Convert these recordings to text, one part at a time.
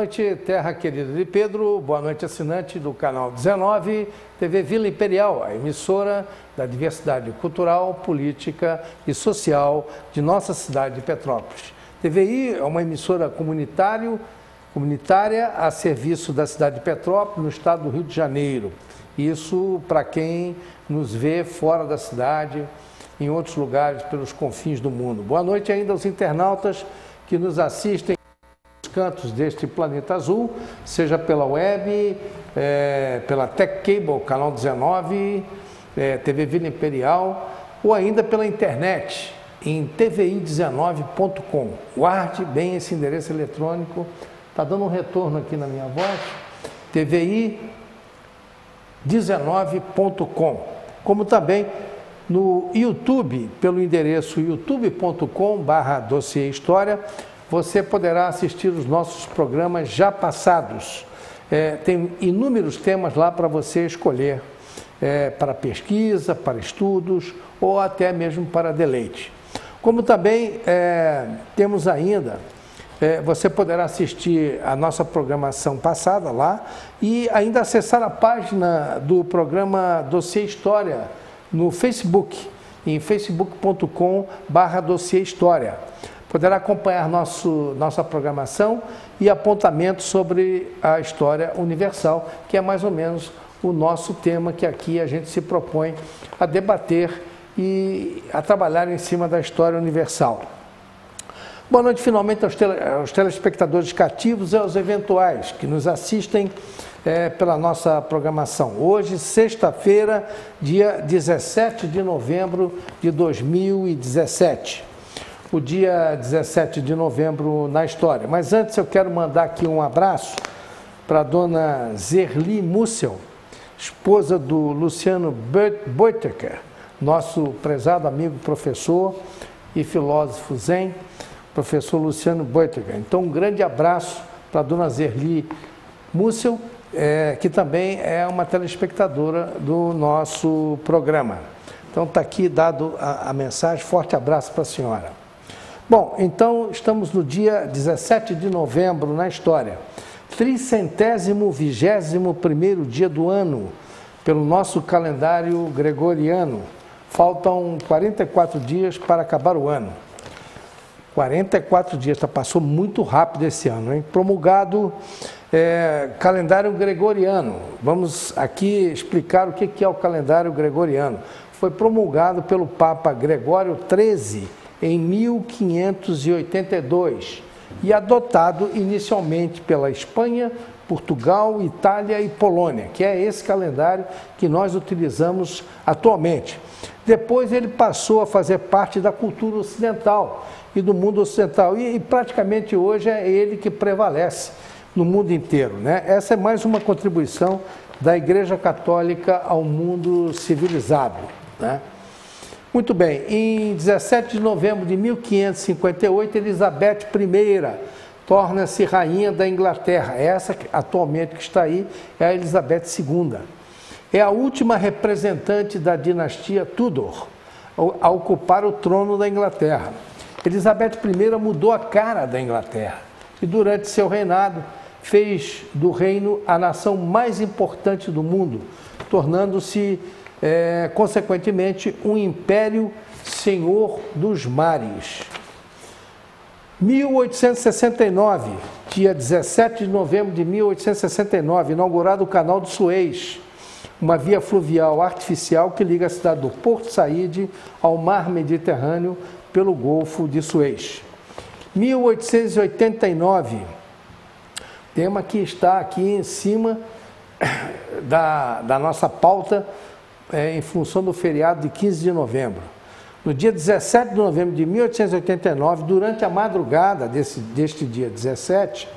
noite, terra querida de Pedro, boa noite, assinante do canal 19, TV Vila Imperial, a emissora da diversidade cultural, política e social de nossa cidade de Petrópolis. TVI é uma emissora comunitária a serviço da cidade de Petrópolis, no estado do Rio de Janeiro. Isso para quem nos vê fora da cidade, em outros lugares, pelos confins do mundo. Boa noite ainda aos internautas que nos assistem cantos deste planeta azul, seja pela web, pela Tech Cable, canal 19, TV Vila Imperial, ou ainda pela internet, em tvi19.com. Guarde bem esse endereço eletrônico, está dando um retorno aqui na minha voz, tvi19.com, como também no YouTube, pelo endereço youtube.com/dossiê história, você poderá assistir os nossos programas já passados. Tem inúmeros temas lá para você escolher, para pesquisa, para estudos ou até mesmo para deleite. Como também temos ainda, você poderá assistir a nossa programação passada lá e ainda acessar a página do programa Dossiê História no Facebook, em facebook.com/dossiê história. Poderá acompanhar nossa programação e apontamentos sobre a história universal, que é mais ou menos o nosso tema que aqui a gente se propõe a debater e a trabalhar em cima da história universal. Boa noite finalmente aos telespectadores cativos e aos eventuais que nos assistem pela nossa programação. Hoje, sexta-feira, dia 17 de novembro de 2017. O dia 17 de novembro na história. Mas antes eu quero mandar aqui um abraço para a dona Zerli Mussel, esposa do Luciano Boitecker, nosso prezado amigo professor e filósofo zen, professor Luciano Boitecker. Então um grande abraço para a dona Zerli Mussel, que também é uma telespectadora do nosso programa. Então está aqui dado a mensagem, forte abraço para a senhora. Bom, então estamos no dia 17 de novembro na história, 321º dia do ano, pelo nosso calendário gregoriano. Faltam 44 dias para acabar o ano. 44 dias, passou muito rápido esse ano, hein? Promulgado calendário gregoriano. Vamos aqui explicar o que é o calendário gregoriano. Foi promulgado pelo Papa Gregório XIII em 1582 e adotado inicialmente pela Espanha, Portugal, Itália e Polônia, que é esse calendário que nós utilizamos atualmente. Depois ele passou a fazer parte da cultura ocidental e do mundo ocidental, e praticamente hoje é ele que prevalece no mundo inteiro, né? Essa é mais uma contribuição da Igreja Católica ao mundo civilizado, né? Muito bem, em 17 de novembro de 1558, Elizabeth I torna-se rainha da Inglaterra. Essa atualmente que está aí é a Elizabeth II. É a última representante da dinastia Tudor a ocupar o trono da Inglaterra. Elizabeth I mudou a cara da Inglaterra e durante seu reinado fez do reino a nação mais importante do mundo, tornando-se consequentemente, um império senhor dos mares. 1869, dia 17 de novembro de 1869, inaugurado o Canal do Suez, uma via fluvial artificial que liga a cidade do Porto Saíd ao mar Mediterrâneo pelo Golfo de Suez. 1889, tema que está aqui em cima da nossa pauta, em função do feriado de 15 de novembro. No dia 17 de novembro de 1889, durante a madrugada deste dia 17,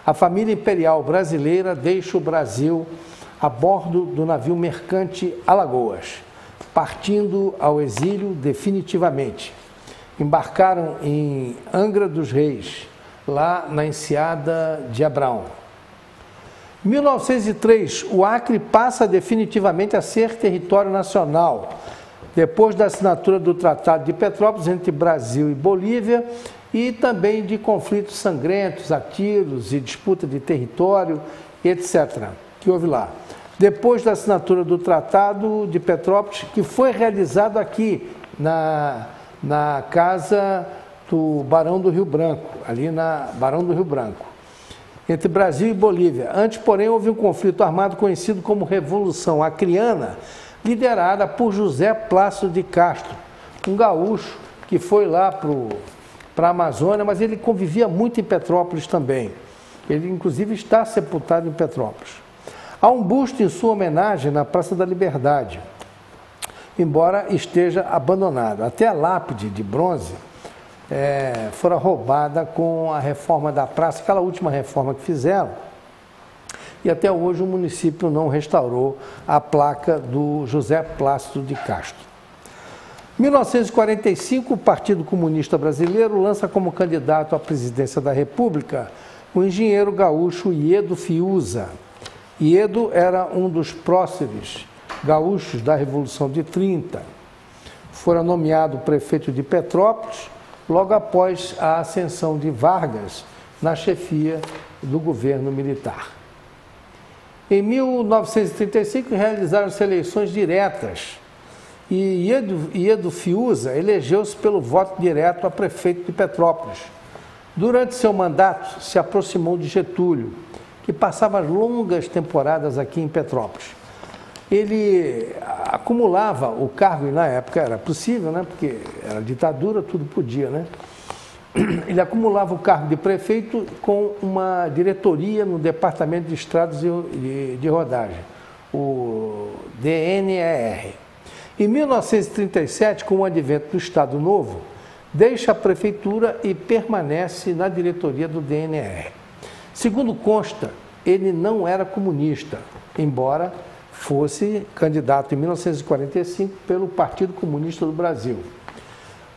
a família imperial brasileira deixa o Brasil a bordo do navio mercante Alagoas, partindo ao exílio definitivamente. Embarcaram em Angra dos Reis, lá na Enseada de Abraão. Em 1903, o Acre passa definitivamente a ser território nacional. Depois da assinatura do Tratado de Petrópolis entre Brasil e Bolívia, e também de conflitos sangrentos, a tiros e disputa de território, etc., que houve lá. Depois da assinatura do Tratado de Petrópolis, que foi realizado aqui na casa do Barão do Rio Branco, ali na Barão do Rio Branco, entre Brasil e Bolívia. Antes, porém, houve um conflito armado conhecido como Revolução Acreana, liderada por José Plácido de Castro, um gaúcho que foi lá para a Amazônia, mas ele convivia muito em Petrópolis também. Ele, inclusive, está sepultado em Petrópolis. Há um busto em sua homenagem na Praça da Liberdade, embora esteja abandonado. Até a lápide de bronze fora roubada com a reforma da praça, aquela última reforma que fizeram, e até hoje o município não restaurou a placa do José Plácido de Castro. Em 1945, o Partido Comunista Brasileiro lança como candidato à presidência da República o engenheiro gaúcho Iedo Fiuza. Iedo era um dos próceres gaúchos da Revolução de 30. Fora nomeado prefeito de Petrópolis logo após a ascensão de Vargas na chefia do governo militar. Em 1935, realizaram-se eleições diretas e Iedo Fiuza elegeu-se pelo voto direto a prefeito de Petrópolis. Durante seu mandato, se aproximou de Getúlio, que passava longas temporadas aqui em Petrópolis. Ele acumulava o cargo, e na época era possível, né? Porque era ditadura, tudo podia, né? Ele acumulava o cargo de prefeito com uma diretoria no Departamento de Estradas de Rodagem, o DNER. Em 1937, com o advento do Estado Novo, deixa a prefeitura e permanece na diretoria do DNR. Segundo consta, ele não era comunista, embora fosse candidato em 1945 pelo Partido Comunista do Brasil.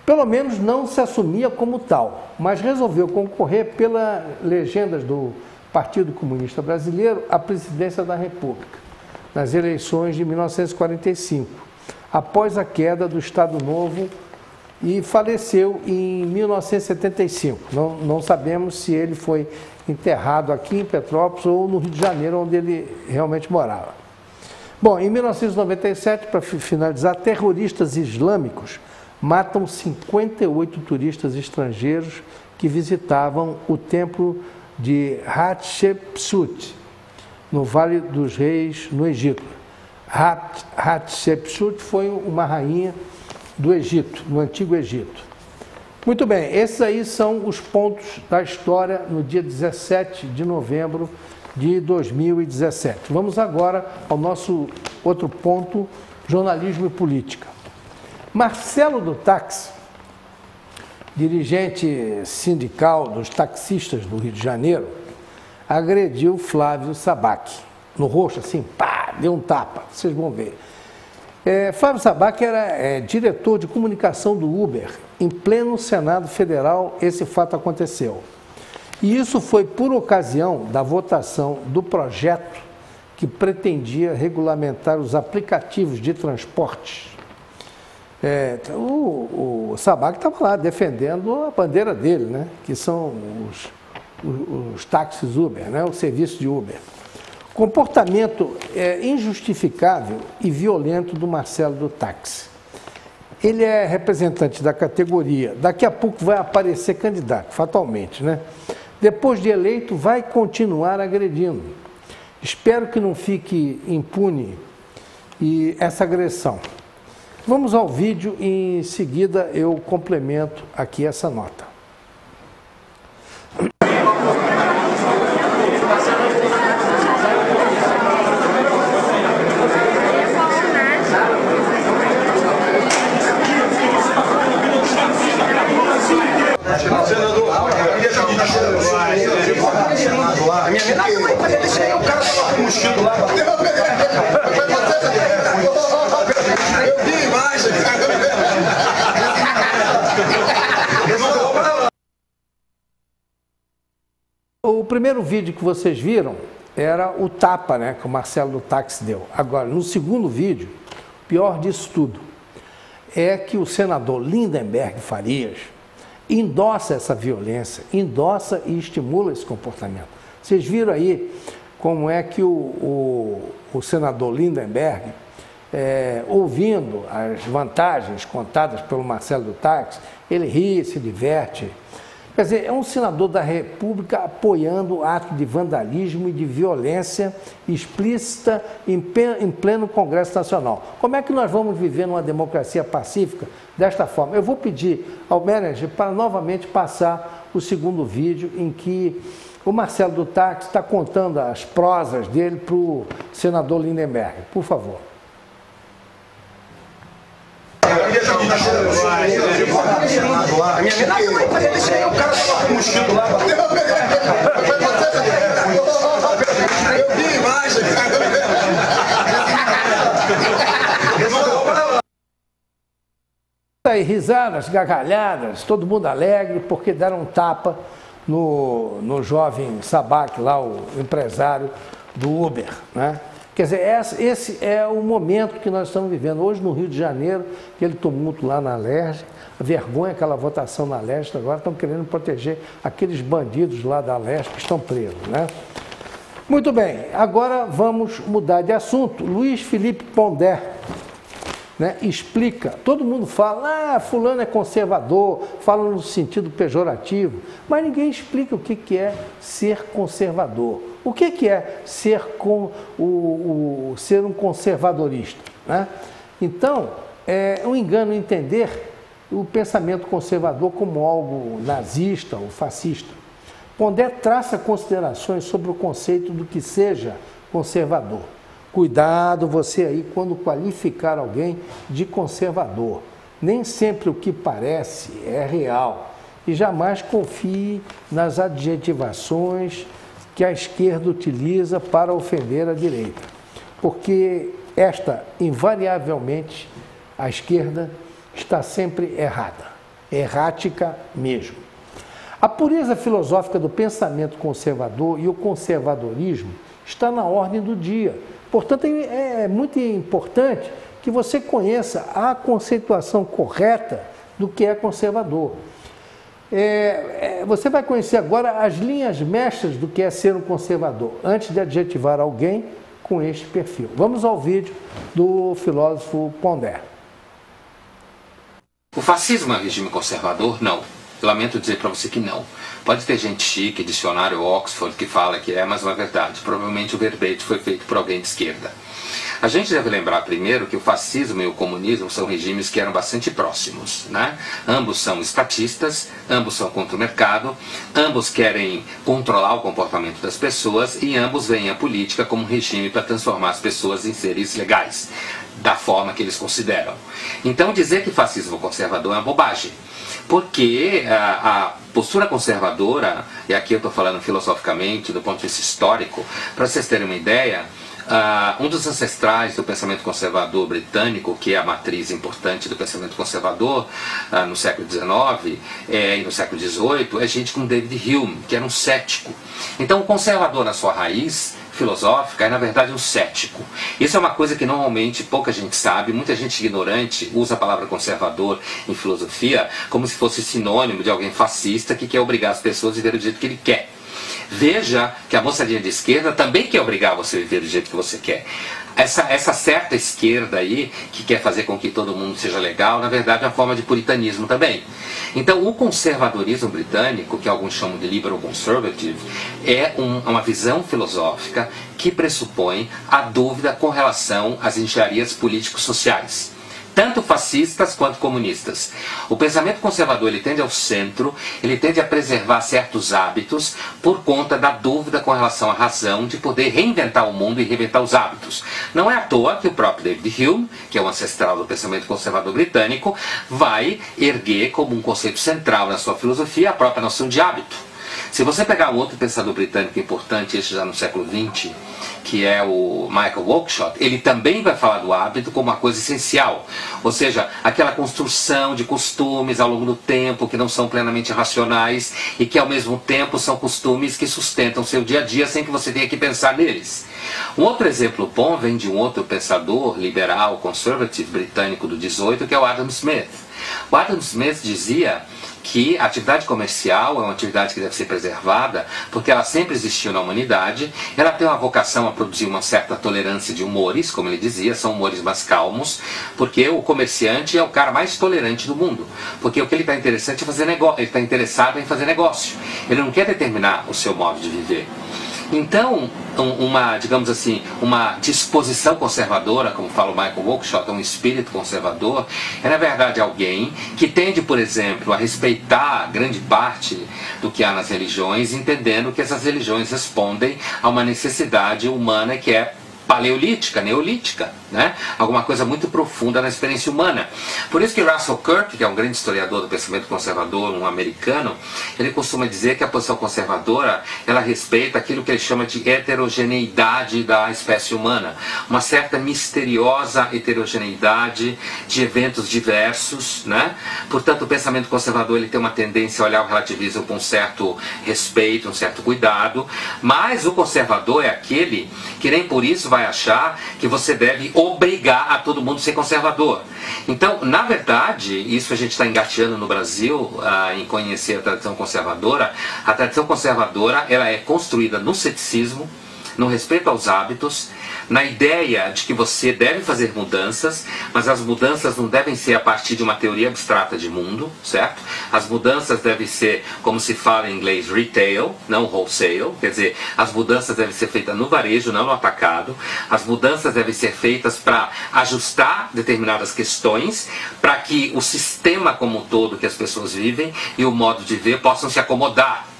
Pelo menos não se assumia como tal, mas resolveu concorrer pelas legendas do Partido Comunista Brasileiro à presidência da República, nas eleições de 1945, após a queda do Estado Novo, e faleceu em 1975. Não sabemos se ele foi enterrado aqui em Petrópolis ou no Rio de Janeiro, onde ele realmente morava. Bom, em 1997, para finalizar, terroristas islâmicos matam 58 turistas estrangeiros que visitavam o templo de Hatshepsut, no Vale dos Reis, no Egito. Hatshepsut foi uma rainha do Egito, no Antigo Egito. Muito bem, esses aí são os pontos da história no dia 17 de novembro de 2017. Vamos agora ao nosso outro ponto, jornalismo e política. Marcelo do Táxi, dirigente sindical dos taxistas do Rio de Janeiro, agrediu Flávio Sabac, no rosto, assim, pá, deu um tapa, vocês vão ver. Flávio Sabac era diretor de comunicação do Uber. Em pleno Senado Federal, esse fato aconteceu. E isso foi por ocasião da votação do projeto que pretendia regulamentar os aplicativos de transporte. O Sabac estava lá defendendo a bandeira dele, né? Que são os táxis Uber, né? O serviço de Uber. Comportamento injustificável e violento do Marcelo do Táxi. Ele é representante da categoria, daqui a pouco vai aparecer candidato, fatalmente, né? Depois de eleito, vai continuar agredindo. Espero que não fique impune essa agressão. Vamos ao vídeo e em seguida eu complemento aqui essa nota. O primeiro vídeo que vocês viram era o tapa, né, que o Marcelo do Táxi deu. Agora, no segundo vídeo, pior disso tudo, é que o senador Lindenberg Farias endossa essa violência, endossa e estimula esse comportamento. Vocês viram aí como é que o senador Lindenberg, ouvindo as vantagens contadas pelo Marcelo do Táxi, ele ri, se diverte. Quer dizer, é um senador da República apoiando ato de vandalismo e de violência explícita em pleno Congresso Nacional. Como é que nós vamos viver numa democracia pacífica desta forma? Eu vou pedir ao manager para novamente passar o segundo vídeo em que o Marcelo do Táxi está contando as prosas dele para o senador Lindenberg. Por favor. Aí, risadas, gargalhadas, todo mundo alegre, porque deram um tapa no jovem Sabac, lá, o empresário do Uber, né? Quer dizer, esse é o momento que nós estamos vivendo. Hoje, no Rio de Janeiro, aquele tumulto lá na Alerj, a vergonha, aquela votação na Alerj, agora estão querendo proteger aqueles bandidos lá da Alerj que estão presos, né? Muito bem, agora vamos mudar de assunto. Luiz Felipe Pondé, né, explica, todo mundo fala, fulano é conservador, fala no sentido pejorativo, mas ninguém explica o que é ser conservador. O que é ser um conservadorista, né? Então, é um engano entender o pensamento conservador como algo nazista ou fascista. Pondé traça considerações sobre o conceito do que seja conservador. Cuidado você aí quando qualificar alguém de conservador. Nem sempre o que parece é real. E jamais confie nas adjetivações que a esquerda utiliza para ofender a direita. Porque invariavelmente, a esquerda está sempre errada. Errática mesmo. A pureza filosófica do pensamento conservador e o conservadorismo está na ordem do dia. Portanto, é muito importante que você conheça a conceituação correta do que é conservador. Você vai conhecer agora as linhas mestras do que é ser um conservador, antes de adjetivar alguém com este perfil. Vamos ao vídeo do filósofo Pondé. O fascismo é um regime conservador? Não. Lamento dizer para você que não. Pode ter gente chique, dicionário Oxford, que fala que é, mas não é verdade. Provavelmente o verbete foi feito por alguém de esquerda. A gente deve lembrar primeiro que o fascismo e o comunismo são regimes que eram bastante próximos, né? Ambos são estatistas, ambos são contra o mercado, ambos querem controlar o comportamento das pessoas e ambos veem a política como um regime para transformar as pessoas em seres legais, da forma que eles consideram. Então dizer que fascismo é conservador é uma bobagem. Porque a postura conservadora, e aqui eu estou falando filosoficamente, do ponto de vista histórico, para vocês terem uma ideia, um dos ancestrais do pensamento conservador britânico, que é a matriz importante do pensamento conservador no século XIX e no século XVIII, é gente como David Hume, que era um cético. Então o conservador na sua raiz filosófica é na verdade um cético. Isso é uma coisa que normalmente pouca gente sabe, muita gente ignorante usa a palavra conservador em filosofia como se fosse sinônimo de alguém fascista que quer obrigar as pessoas a viver do jeito que ele quer. Veja que a moçadinha de esquerda também quer obrigar você a viver do jeito que você quer. Essa certa esquerda aí, que quer fazer com que todo mundo seja legal, na verdade é uma forma de puritanismo também. Então o conservadorismo britânico, que alguns chamam de liberal conservative, é uma visão filosófica que pressupõe a dúvida com relação às engenharias políticos-sociais, tanto fascistas quanto comunistas. O pensamento conservador ele tende ao centro, ele tende a preservar certos hábitos por conta da dúvida com relação à razão de poder reinventar o mundo e reinventar os hábitos. Não é à toa que o próprio David Hume, que é um ancestral do pensamento conservador britânico, vai erguer como um conceito central na sua filosofia a própria noção de hábito. Se você pegar um outro pensador britânico importante, este já no século XX, que é o Michael Oakeshott, ele também vai falar do hábito como uma coisa essencial. Ou seja, aquela construção de costumes ao longo do tempo que não são plenamente racionais e que ao mesmo tempo são costumes que sustentam o seu dia a dia sem que você tenha que pensar neles. Um outro exemplo bom vem de um outro pensador liberal, conservative britânico do 18, que é o Adam Smith. O Adam Smith dizia que a atividade comercial é uma atividade que deve ser preservada porque ela sempre existiu na humanidade, ela tem uma vocação a produzir uma certa tolerância de humores, como ele dizia, são humores mais calmos, porque o comerciante é o cara mais tolerante do mundo, porque o que ele está interessante é fazer negócio, ele está interessado em fazer negócio, ele não quer determinar o seu modo de viver. Então, digamos assim, uma disposição conservadora, como fala o Michael Oakeshott, um espírito conservador, é na verdade alguém que tende, por exemplo, a respeitar grande parte do que há nas religiões, entendendo que essas religiões respondem a uma necessidade humana que é paleolítica, neolítica, né? Alguma coisa muito profunda na experiência humana. Por isso que Russell Kirk, que é um grande historiador do pensamento conservador, um americano, ele costuma dizer que a posição conservadora, ela respeita aquilo que ele chama de heterogeneidade da espécie humana, uma certa misteriosa heterogeneidade de eventos diversos, né? Portanto, o pensamento conservador ele tem uma tendência a olhar o relativismo com um certo respeito, um certo cuidado, mas o conservador é aquele que nem por isso vai achar que você deve obrigar a todo mundo a ser conservador. Então, na verdade, isso a gente está engateando no Brasil, em conhecer a tradição conservadora. A tradição conservadora ela é construída no ceticismo, no respeito aos hábitos, na ideia de que você deve fazer mudanças, mas as mudanças não devem ser a partir de uma teoria abstrata de mundo, certo? As mudanças devem ser, como se fala em inglês, retail, não wholesale, quer dizer, as mudanças devem ser feitas no varejo, não no atacado. As mudanças devem ser feitas para ajustar determinadas questões, para que o sistema como um todo que as pessoas vivem e o modo de ver possam se acomodar.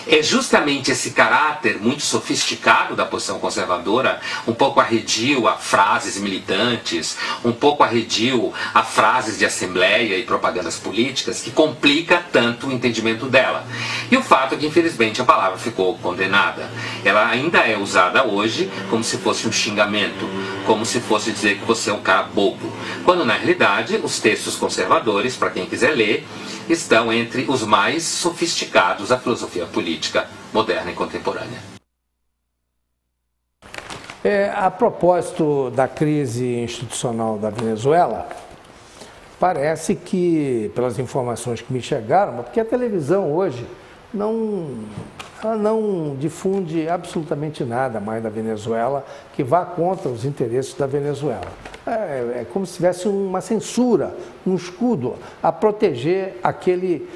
É justamente esse caráter muito sofisticado da posição conservadora, um pouco arredio a frases militantes, um pouco arredio a frases de assembleia e propagandas políticas, que complica tanto o entendimento dela. E o fato é que, infelizmente, a palavra ficou condenada. Ela ainda é usada hoje como se fosse um xingamento, como se fosse dizer que você é um cara bobo, quando na realidade os textos conservadores, para quem quiser ler, estão entre os mais sofisticados da filosofia política moderna e contemporânea. A propósito da crise institucional da Venezuela, parece que, pelas informações que me chegaram, porque a televisão hoje ela não difunde absolutamente nada mais da Venezuela que vá contra os interesses da Venezuela. É como se tivesse uma censura, um escudo a proteger aquele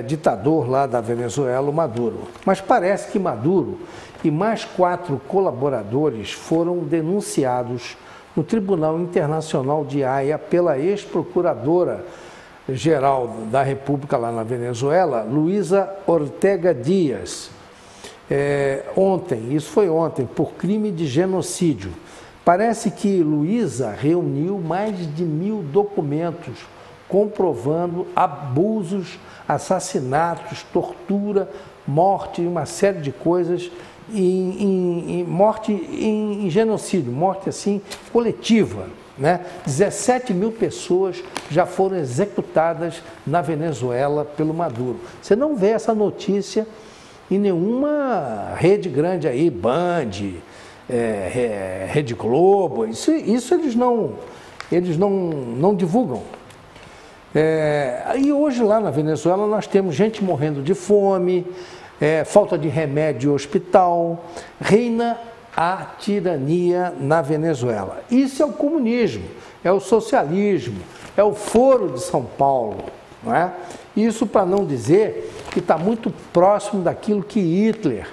ditador lá da Venezuela, o Maduro. Mas parece que Maduro e mais 4 colaboradores foram denunciados no Tribunal Internacional de Haia pela ex-procuradora-geral da República lá na Venezuela, Luisa Ortega Dias. Isso foi ontem, por crime de genocídio. Parece que Luisa reuniu mais de 1000 documentos comprovando abusos, assassinatos, tortura, morte e uma série de coisas, morte em genocídio, morte assim coletiva, né? 17 mil pessoas já foram executadas na Venezuela pelo Maduro. Você não vê essa notícia em nenhuma rede grande aí, Band, Rede Globo, isso eles não divulgam. E hoje lá na Venezuela nós temos gente morrendo de fome, falta de remédio em hospital, reina a tirania na Venezuela. Isso é o comunismo, é o socialismo, é o Foro de São Paulo, não é? Isso para não dizer que está muito próximo daquilo que Hitler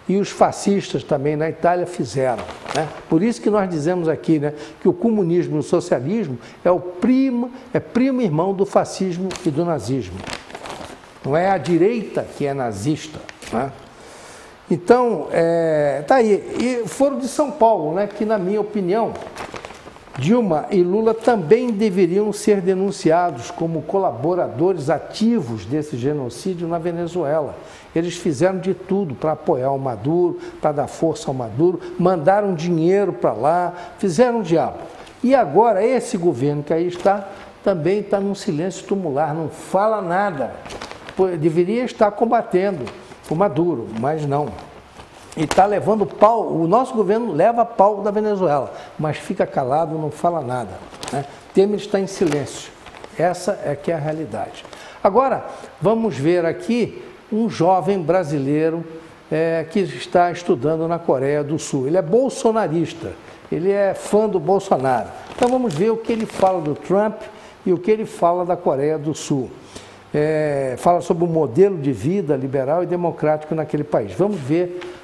e os fascistas também na Itália fizeram, né? Por isso que nós dizemos aqui, né, que o comunismo e o socialismo é primo irmão do fascismo e do nazismo. Não é a direita que é nazista, né? Então, tá aí. E Foro de São Paulo, né, que na minha opinião, Dilma e Lula também deveriam ser denunciados como colaboradores ativos desse genocídio na Venezuela. Eles fizeram de tudo para apoiar o Maduro, para dar força ao Maduro, mandaram dinheiro para lá, fizeram o diabo. E agora esse governo que aí está, também está num silêncio tumular, não fala nada. Deveria estar combatendo o Maduro, mas não. E está levando pau, o nosso governo leva pau da Venezuela, mas fica calado, não fala nada, né? Temer está em silêncio. Essa é que é a realidade. Agora, vamos ver aqui um jovem brasileiro que está estudando na Coreia do Sul. Ele é bolsonarista, ele é fã do Bolsonaro. Então vamos ver o que ele fala do Trump e o que ele fala da Coreia do Sul. Fala sobre o modelo de vida liberal e democrático naquele país. Vamos ver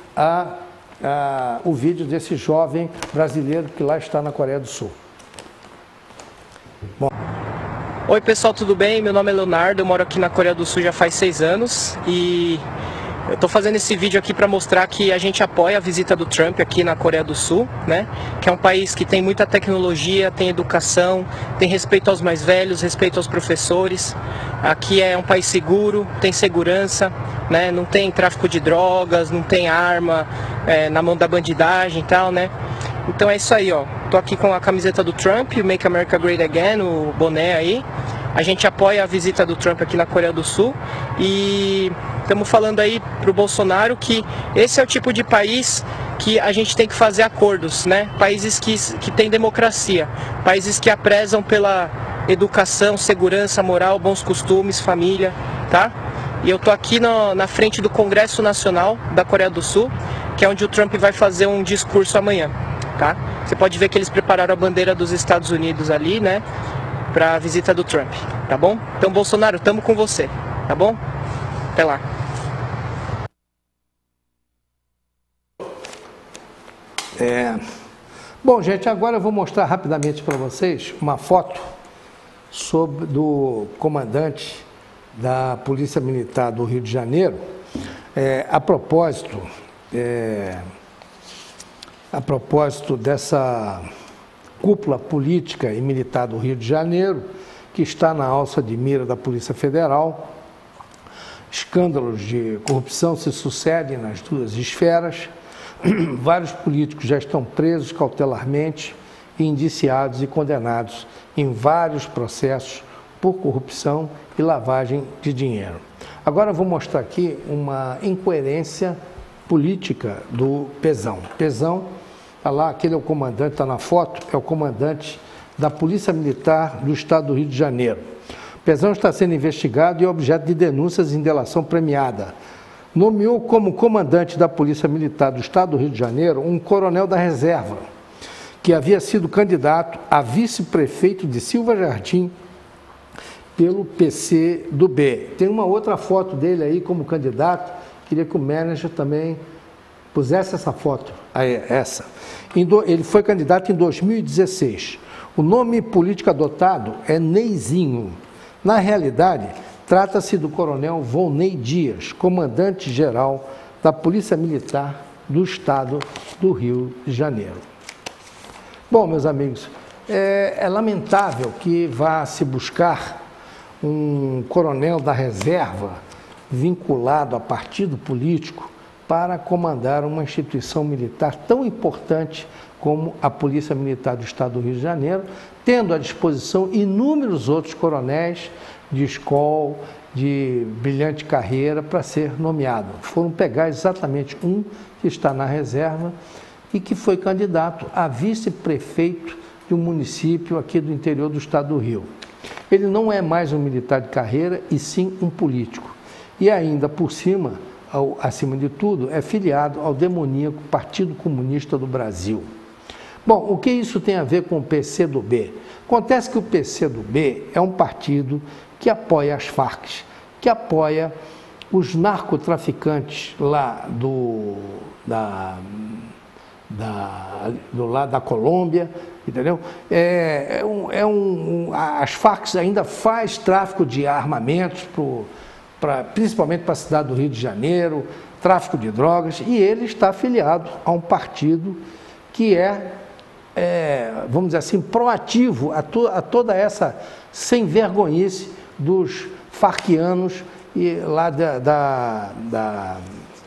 o vídeo desse jovem brasileiro que lá está na Coreia do Sul. Bom. Oi pessoal, tudo bem? Meu nome é Leonardo, eu moro aqui na Coreia do Sul já faz 6 anos e eu estou fazendo esse vídeo aqui para mostrar que a gente apoia a visita do Trump aqui na Coreia do Sul, né? Que é um país que tem muita tecnologia, tem educação, tem respeito aos mais velhos, respeito aos professores. Aqui é um país seguro, tem segurança, né? Não tem tráfico de drogas, não tem arma na mão da bandidagem e tal, né? Então é isso aí, ó. Tô aqui com a camiseta do Trump, Make America Great Again, o boné aí. A gente apoia a visita do Trump aqui na Coreia do Sul e estamos falando aí pro Bolsonaro que esse é o tipo de país que a gente tem que fazer acordos, né? Países que têm democracia, países que prezam pela educação, segurança, moral, bons costumes, família, tá? E eu tô aqui na frente do Congresso Nacional da Coreia do Sul, que é onde o Trump vai fazer um discurso amanhã, tá? Você pode ver que eles prepararam a bandeira dos Estados Unidos ali, né? Para a visita do Trump, tá bom? Então, Bolsonaro, tamo com você, tá bom? Até lá. Bom, gente, agora eu vou mostrar rapidamente para vocês uma foto do comandante da Polícia Militar do Rio de Janeiro. A propósito dessa cúpula política e militar do Rio de Janeiro, que está na alça de mira da Polícia Federal. Escândalos de corrupção se sucedem nas duas esferas. Vários políticos já estão presos cautelarmente, indiciados e condenados em vários processos por corrupção e lavagem de dinheiro. Agora eu vou mostrar aqui uma incoerência política do Pezão. Pezão, tá lá, aquele é o comandante, está na foto, é o comandante da Polícia Militar do Estado do Rio de Janeiro. Pezão está sendo investigado e é objeto de denúncias em delação premiada. Nomeou como comandante da Polícia Militar do Estado do Rio de Janeiro um coronel da reserva, que havia sido candidato a vice-prefeito de Silva Jardim pelo PCdoB. Tem uma outra foto dele aí como candidato, queria que o manager também pusesse essa foto, essa. Ele foi candidato em 2016. O nome político adotado é Neizinho. Na realidade, trata-se do coronel Volney Dias, comandante-geral da Polícia Militar do Estado do Rio de Janeiro. Bom, meus amigos, é lamentável que vá se buscar um coronel da reserva vinculado a partido político para comandar uma instituição militar tão importante como a Polícia Militar do Estado do Rio de Janeiro, tendo à disposição inúmeros outros coronéis de escola, de brilhante carreira para ser nomeado. Foram pegar exatamente um que está na reserva e que foi candidato a vice-prefeito de um município aqui do interior do Estado do Rio. Ele não é mais um militar de carreira, e sim um político. E ainda por cima, acima de tudo, é filiado ao demoníaco Partido Comunista do Brasil. Bom, o que isso tem a ver com o PCdoB? Acontece que o PCdoB é um partido que apoia as Farc, que apoia os narcotraficantes lá do lado da Colômbia, entendeu? As Farc ainda faz tráfico de armamentos, principalmente para a cidade do Rio de Janeiro, tráfico de drogas, e ele está afiliado a um partido que vamos dizer assim, proativo a toda essa sem-vergonhice dos farquianos lá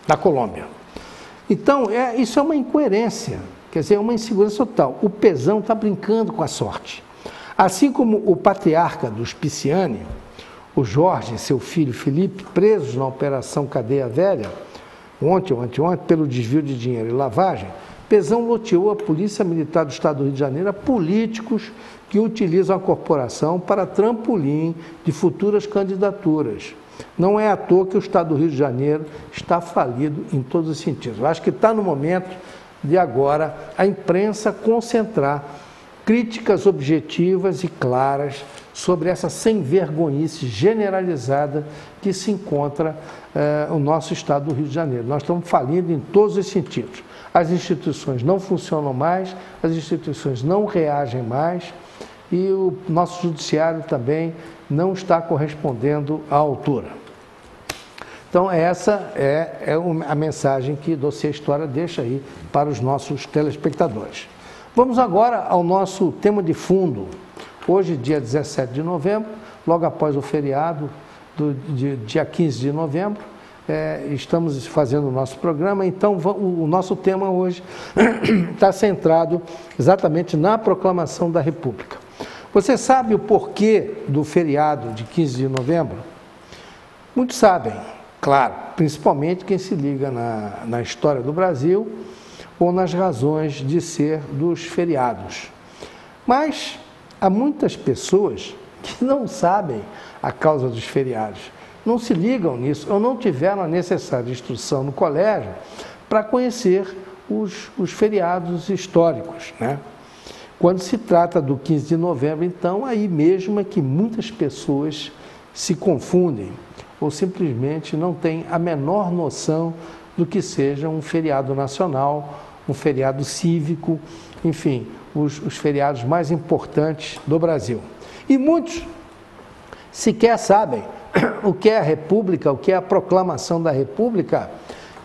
da Colômbia. Então, isso é uma incoerência, quer dizer, é uma insegurança total. O Pezão está brincando com a sorte. Assim como o patriarca dos Pisciani, o Jorge e seu filho Felipe, presos na Operação Cadeia Velha, ontem ou anteontem, pelo desvio de dinheiro e lavagem, Pezão loteou a Polícia Militar do Estado do Rio de Janeiro a políticos que utilizam a corporação para trampolim de futuras candidaturas. Não é à toa que o Estado do Rio de Janeiro está falido em todos os sentidos. Eu acho que está no momento de agora a imprensa concentrar críticas objetivas e claras sobre essa sem-vergonhice generalizada que se encontra o nosso Estado do Rio de Janeiro. Nós estamos falindo em todos os sentidos. As instituições não funcionam mais, as instituições não reagem mais e o nosso judiciário também não está correspondendo à altura. Então, essa é a mensagem que Dossiê História deixa aí para os nossos telespectadores. Vamos agora ao nosso tema de fundo. Hoje, dia 17 de novembro, logo após o feriado do dia 15 de novembro, estamos fazendo o nosso programa, então o nosso tema hoje está centrado exatamente na proclamação da República. Você sabe o porquê do feriado de 15 de novembro? Muitos sabem, claro, principalmente quem se liga na história do Brasil ou nas razões de ser dos feriados. Mas há muitas pessoas que não sabem a causa dos feriados, não se ligam nisso ou não tiveram a necessária instrução no colégio para conhecer os feriados históricos, né? Quando se trata do 15 de novembro, então, aí mesmo é que muitas pessoas se confundem ou simplesmente não têm a menor noção do que seja um feriado nacional, um feriado cívico, enfim, os feriados mais importantes do Brasil. E muitos sequer sabem o que é a República, o que é a proclamação da República,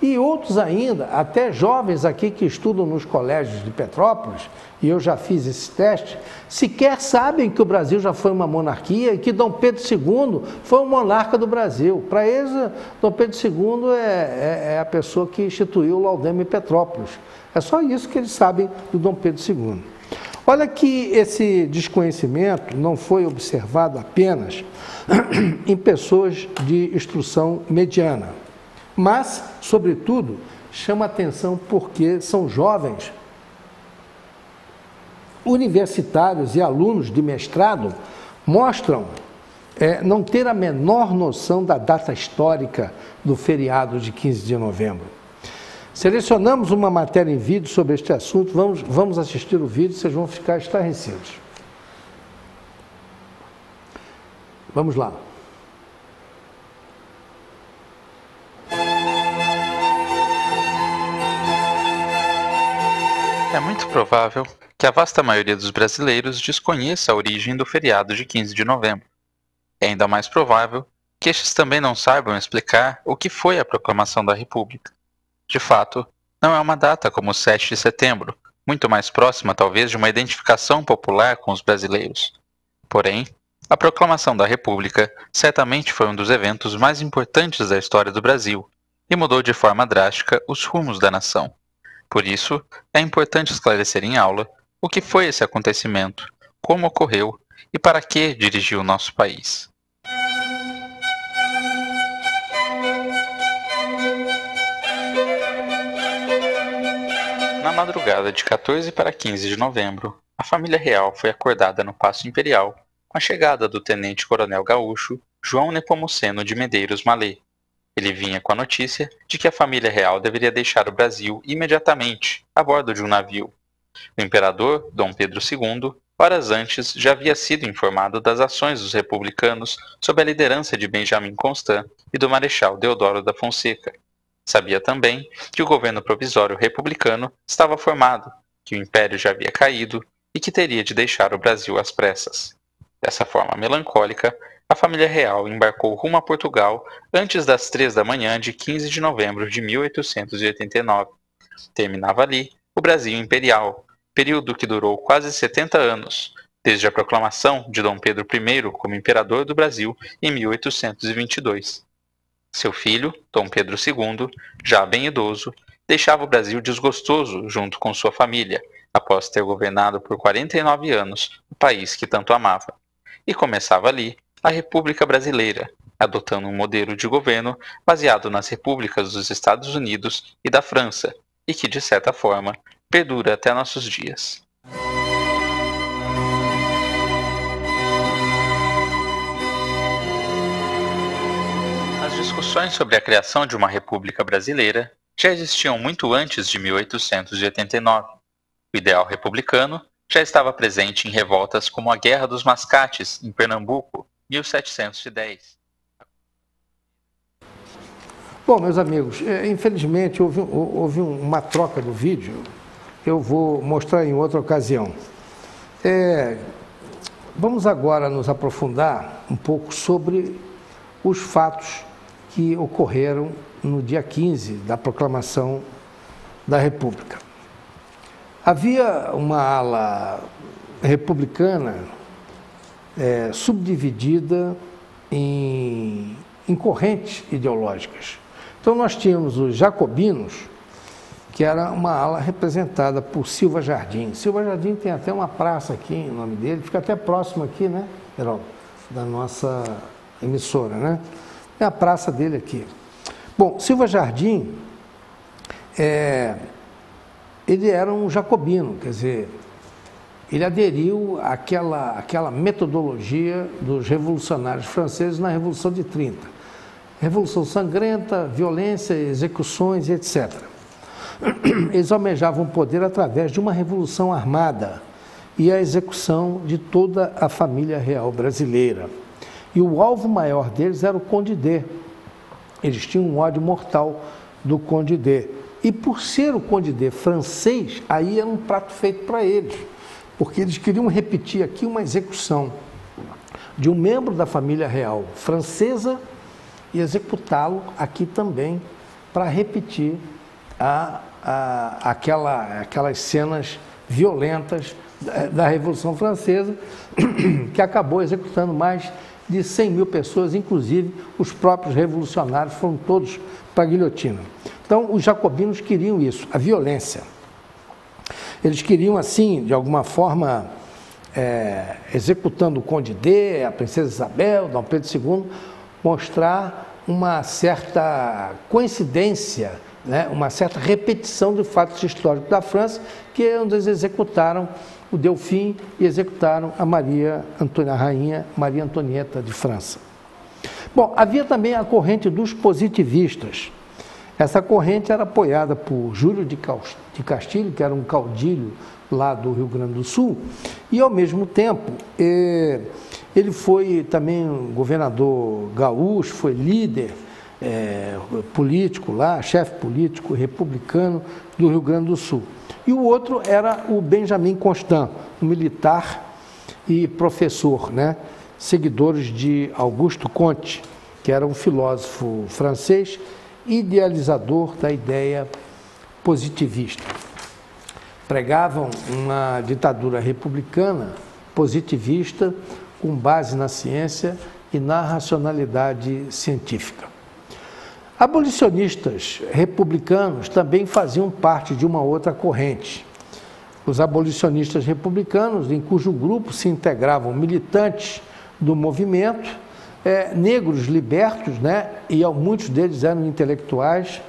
e outros ainda, até jovens aqui que estudam nos colégios de Petrópolis, e eu já fiz esse teste, sequer sabem que o Brasil já foi uma monarquia e que Dom Pedro II foi o monarca do Brasil. Para eles, Dom Pedro II é a pessoa que instituiu o Laudeme em Petrópolis. É só isso que eles sabem do Dom Pedro II. Olha que esse desconhecimento não foi observado apenas em pessoas de instrução mediana, mas, sobretudo, chama atenção porque são jovens universitários e alunos de mestrado mostram não ter a menor noção da data histórica do feriado de 15 de novembro. Selecionamos uma matéria em vídeo sobre este assunto, vamos assistir o vídeo, vocês vão ficar estarrecidos. Vamos lá. É muito provável que a vasta maioria dos brasileiros desconheça a origem do feriado de 15 de novembro. É ainda mais provável que estes também não saibam explicar o que foi a proclamação da República. De fato, não é uma data como o 7 de setembro, muito mais próxima talvez de uma identificação popular com os brasileiros. Porém, a proclamação da República certamente foi um dos eventos mais importantes da história do Brasil e mudou de forma drástica os rumos da nação. Por isso, é importante esclarecer em aula o que foi esse acontecimento, como ocorreu e para que dirigiu o nosso país. Na madrugada de 14 para 15 de novembro, a família real foi acordada no Paço Imperial com a chegada do tenente-coronel gaúcho João Nepomuceno de Medeiros Mallet. Ele vinha com a notícia de que a família real deveria deixar o Brasil imediatamente, a bordo de um navio. O imperador, Dom Pedro II, horas antes já havia sido informado das ações dos republicanos sob a liderança de Benjamin Constant e do Marechal Deodoro da Fonseca. Sabia também que o governo provisório republicano estava formado, que o império já havia caído e que teria de deixar o Brasil às pressas. Dessa forma melancólica, a família real embarcou rumo a Portugal antes das 3 da manhã de 15 de novembro de 1889. Terminava ali o Brasil Imperial, período que durou quase 70 anos, desde a proclamação de Dom Pedro I como imperador do Brasil em 1822. Seu filho, Dom Pedro II, já bem idoso, deixava o Brasil desgostoso junto com sua família, após ter governado por 49 anos o país que tanto amava. E começava ali a República Brasileira, adotando um modelo de governo baseado nas repúblicas dos Estados Unidos e da França, e que, de certa forma, perdura até nossos dias. As discussões sobre a criação de uma república brasileira já existiam muito antes de 1889. O ideal republicano já estava presente em revoltas como a Guerra dos Mascates, em Pernambuco, 1710. Bom, meus amigos, infelizmente houve uma troca do vídeo. Eu vou mostrar em outra ocasião. Vamos agora nos aprofundar um pouco sobre os fatos que ocorreram no dia 15 da proclamação da República. Havia uma ala republicana subdividida em correntes ideológicas. Então nós tínhamos os jacobinos, que era uma ala representada por Silva Jardim. Silva Jardim tem até uma praça aqui, em nome dele, fica até próximo aqui, né, Geraldo, da nossa emissora, né? É a praça dele aqui. Bom, Silva Jardim, ele era um jacobino, quer dizer, ele aderiu àquela metodologia dos revolucionários franceses na Revolução de 30. Revolução sangrenta, violência, execuções, etc. Eles almejavam o poder através de uma revolução armada e a execução de toda a família real brasileira. E o alvo maior deles era o Conde D. Eles tinham um ódio mortal do Conde D. E por ser o Conde D francês, aí era um prato feito para eles, porque eles queriam repetir aqui uma execução de um membro da família real francesa e executá-lo aqui também para repetir aquelas cenas violentas da Revolução Francesa, que acabou executando mais de 100 mil pessoas, inclusive os próprios revolucionários foram todos para a guilhotina. Então, os jacobinos queriam isso, a violência. Eles queriam, assim, de alguma forma, executando o Conde D, a Princesa Isabel, Dom Pedro II, mostrar uma certa coincidência, né, uma certa repetição de fatos históricos da França, que é onde eles executaram o Delfim e executaram a rainha Maria Antonieta de França. Bom, havia também a corrente dos positivistas. Essa corrente era apoiada por Júlio de Castilho, que era um caudilho lá do Rio Grande do Sul, e ao mesmo tempo ele foi também um governador gaúcho, foi líder político lá, chefe político republicano do Rio Grande do Sul. E o outro era o Benjamin Constant, um militar e professor, né? Seguidores de Auguste Comte, que era um filósofo francês, idealizador da ideia positivista. Pregavam uma ditadura republicana positivista com base na ciência e na racionalidade científica. Abolicionistas republicanos também faziam parte de uma outra corrente. Os abolicionistas republicanos, em cujo grupo se integravam militantes do movimento, negros libertos, né? E muitos deles eram intelectuais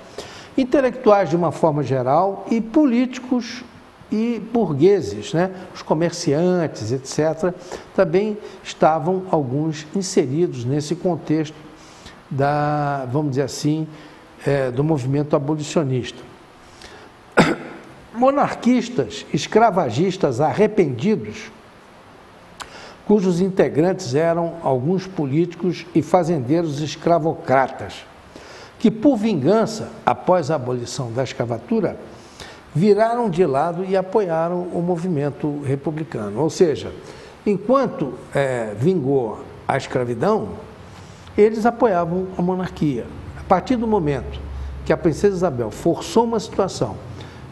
de uma forma geral, e políticos e burgueses, né? Os comerciantes, etc., também estavam alguns inseridos nesse contexto vamos dizer assim, do movimento abolicionista. Monarquistas, escravagistas arrependidos, cujos integrantes eram alguns políticos e fazendeiros escravocratas, que por vingança, após a abolição da escravatura, viraram de lado e apoiaram o movimento republicano. Ou seja, enquanto vingou a escravidão, eles apoiavam a monarquia. A partir do momento que a Princesa Isabel forçou uma situação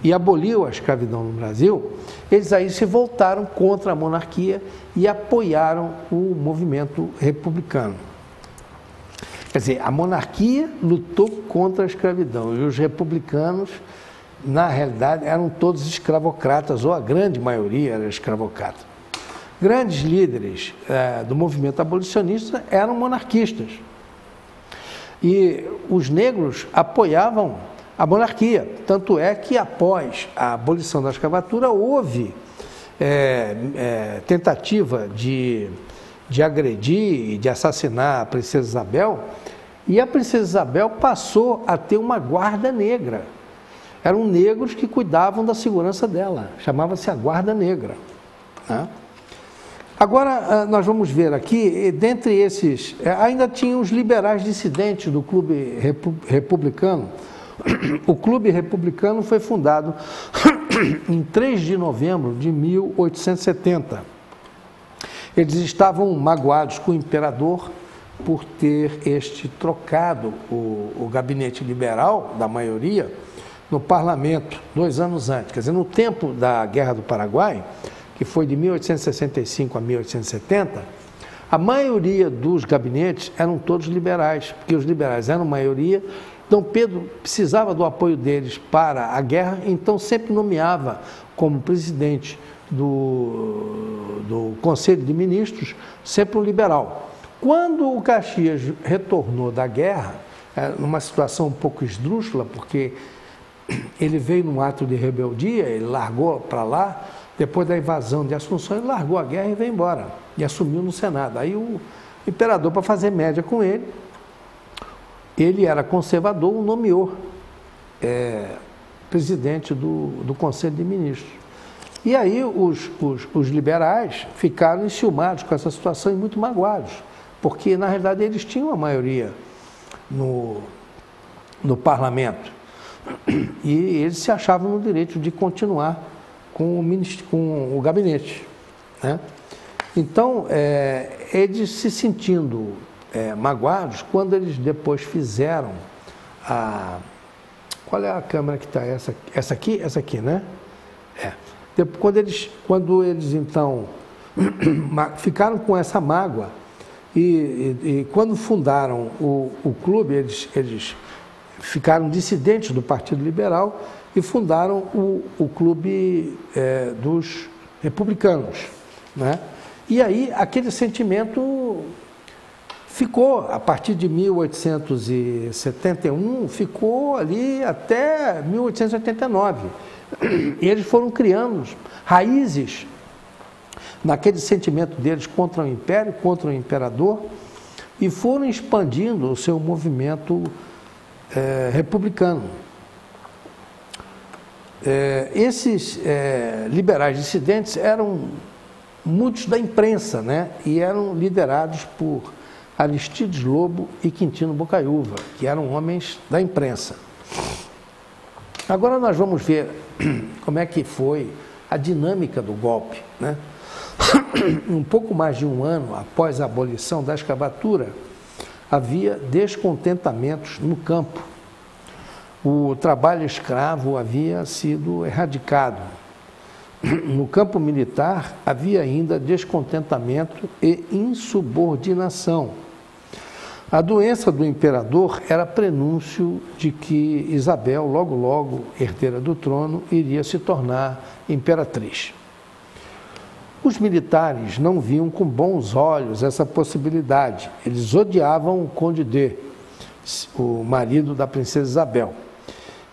e aboliu a escravidão no Brasil, eles aí se voltaram contra a monarquia e apoiaram o movimento republicano. Quer dizer, a monarquia lutou contra a escravidão e os republicanos, na realidade, eram todos escravocratas, ou a grande maioria era escravocrata. Grandes líderes do movimento abolicionista eram monarquistas. E os negros apoiavam a monarquia. Tanto é que, após a abolição da escravatura, houve tentativa de agredir e de assassinar a princesa Isabel, e a princesa Isabel passou a ter uma guarda negra. Eram negros que cuidavam da segurança dela, chamava-se a Guarda Negra. Né? Agora, nós vamos ver aqui, dentre esses, ainda tinha os liberais dissidentes do Clube Republicano. O Clube Republicano foi fundado em 3 de novembro de 1870. Eles estavam magoados com o imperador por ter trocado o gabinete liberal da maioria no parlamento 2 anos antes. Quer dizer, no tempo da Guerra do Paraguai, que foi de 1865 a 1870, a maioria dos gabinetes eram todos liberais, porque os liberais eram maioria. Dom Pedro precisava do apoio deles para a guerra, então sempre nomeava como presidente do Conselho de Ministros sempre um liberal. Quando o Caxias retornou da guerra, numa situação um pouco esdrúxula, porque ele veio num ato de rebeldia, ele largou para lá, depois da invasão de Assunção, ele largou a guerra e veio embora, e assumiu no Senado. Aí o imperador, para fazer média com ele era conservador, o nomeou presidente do Conselho de Ministros. E aí os liberais ficaram enciumados com essa situação e muito magoados, porque na realidade eles tinham a maioria no parlamento e eles se achavam no direito de continuar com o gabinete. Né? Então, eles se sentindo magoados, quando eles depois fizeram qual é a câmera que está? Essa aqui, né? Quando eles então ficaram com essa mágoa e quando fundaram o clube, eles ficaram dissidentes do Partido Liberal e fundaram o clube dos republicanos, né? E aí aquele sentimento ficou, a partir de 1871, ficou ali até 1889. E eles foram criando raízes naquele sentimento deles contra o Império, contra o Imperador, e foram expandindo o seu movimento republicano. Esses liberais dissidentes eram muitos da imprensa, né? E eram liderados por Aristides Lobo e Quintino Bocaiúva, que eram homens da imprensa. Agora nós vamos ver como é que foi a dinâmica do golpe, né? Um pouco mais de um ano após a abolição da escravatura, havia descontentamentos no campo. O trabalho escravo havia sido erradicado. No campo militar, havia ainda descontentamento e insubordinação. A doença do imperador era prenúncio de que Isabel, logo logo, herdeira do trono, iria se tornar imperatriz. Os militares não viam com bons olhos essa possibilidade. Eles odiavam o Conde D, o marido da princesa Isabel,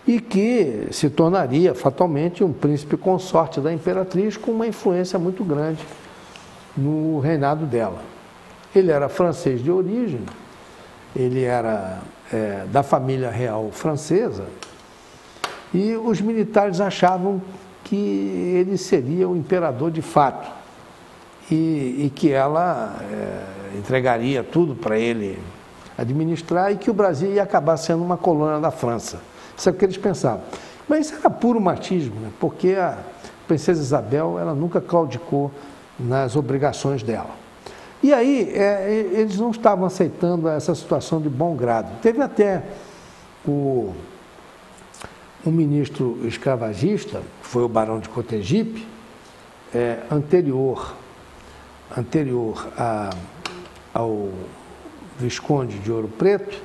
e que se tornaria fatalmente um príncipe consorte da imperatriz com uma influência muito grande no reinado dela. Ele era francês de origem, ele era da família real francesa, e os militares achavam que ele seria o imperador de fato e que ela entregaria tudo para ele administrar e que o Brasil ia acabar sendo uma colônia da França. Isso é o que eles pensavam. Mas isso era puro machismo, né? Porque a princesa Isabel ela nunca claudicou nas obrigações dela. E aí, eles não estavam aceitando essa situação de bom grado. Teve até um ministro escravagista, que foi o Barão de Cotegipe, anterior ao Visconde de Ouro Preto,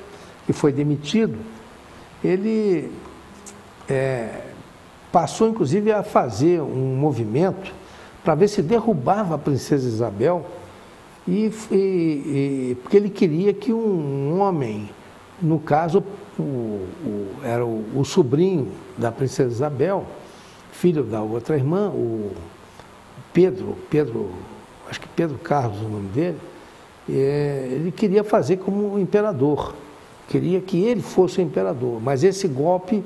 que foi demitido. Ele passou, inclusive, a fazer um movimento para ver se derrubava a princesa Isabel, porque ele queria que um homem no caso, era o sobrinho da princesa Isabel, filho da outra irmã, o Pedro, acho que Pedro Carlos o nome dele, ele queria fazer como o imperador, queria que ele fosse o imperador, mas esse golpe,